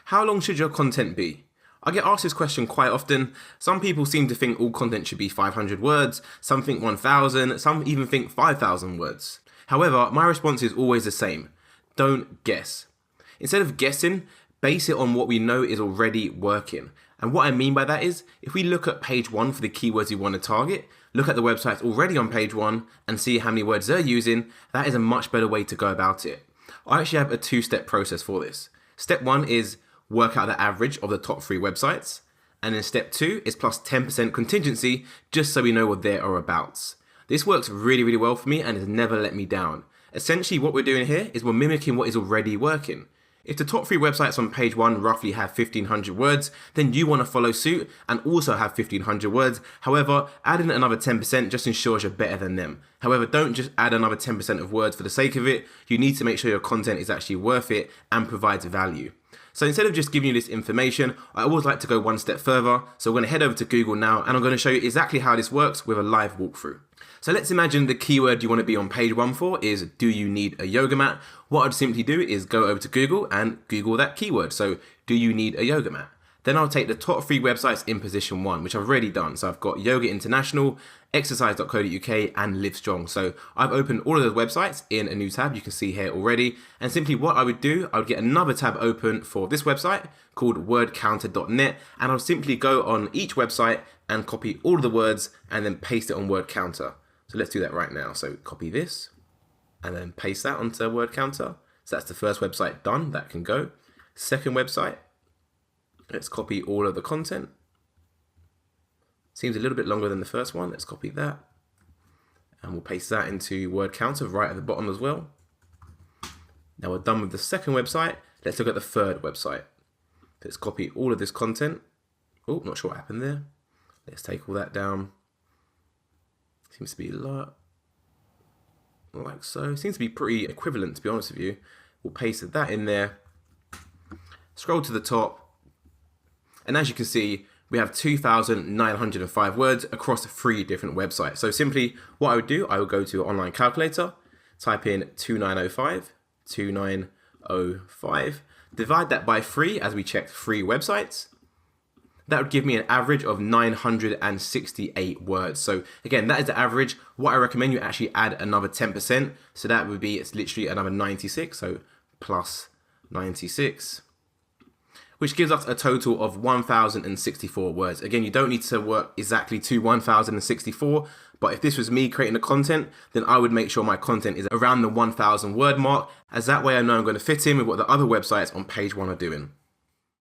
How long should your content be? I get asked this question quite often. Some people seem to think all content should be 500 words, some think 1,000, some even think 5,000 words. However, my response is always the same. Don't guess. Instead of guessing, base it on what we know is already working. And what I mean by that is, if we look at page 1 for the keywords you want to target, look at the websites already on page 1 and see how many words they're using, that is a much better way to go about it. I actually have a 2-step process for this. Step 1 is work out the average of the top 3 websites. And then step 2 is plus 10% contingency, just so we know what there are abouts. This works really well for me and has never let me down. Essentially what we're doing here is we're mimicking what is already working. If the top 3 websites on page 1 roughly have 1,500 words, then you want to follow suit and also have 1,500 words. However, adding another 10% just ensures you're better than them. However, don't just add another 10% of words for the sake of it. You need to make sure your content is actually worth it and provides value. So instead of just giving you this information, I always like to go one step further. So we're going to head over to Google now and I'm going to show you exactly how this works with a live walkthrough. So let's imagine the keyword you want to be on page 1 for is, do you need a yoga mat? What I'd simply do is go over to Google and Google that keyword. So, do you need a yoga mat? Then I'll take the top 3 websites in position 1, which I've already done. So I've got Yoga International, exercise.co.uk and Livestrong. So I've opened all of those websites in a new tab, you can see here already. And simply what I would do, I would get another tab open for this website called wordcounter.net. And I'll simply go on each website and copy all of the words and then paste it on WordCounter. So let's do that right now. So copy this and then paste that onto WordCounter. So that's the first website done, that can go. Second website, let's copy all of the content. Seems a little bit longer than the first one. Let's copy that. And we'll paste that into WordCounter right at the bottom as well. Now we're done with the second website. Let's look at the third website. Let's copy all of this content. Oh, not sure what happened there. Let's take all that down. Seems to be a lot. Like so. Seems to be pretty equivalent, to be honest with you. We'll paste that in there. Scroll to the top. And as you can see, we have 2,905 words across 3 different websites. So simply what I would do, I would go to an online calculator, type in 2905, divide that by 3 as we checked 3 websites. That would give me an average of 968 words. So again, that is the average. What I recommend you actually add another 10%. So that would be, it's literally another 96. So plus 96. Which gives us a total of 1,064 words. Again, you don't need to work exactly to 1,064, but if this was me creating the content, then I would make sure my content is around the 1,000 word mark, as that way I know I'm going to fit in with what the other websites on page 1 are doing.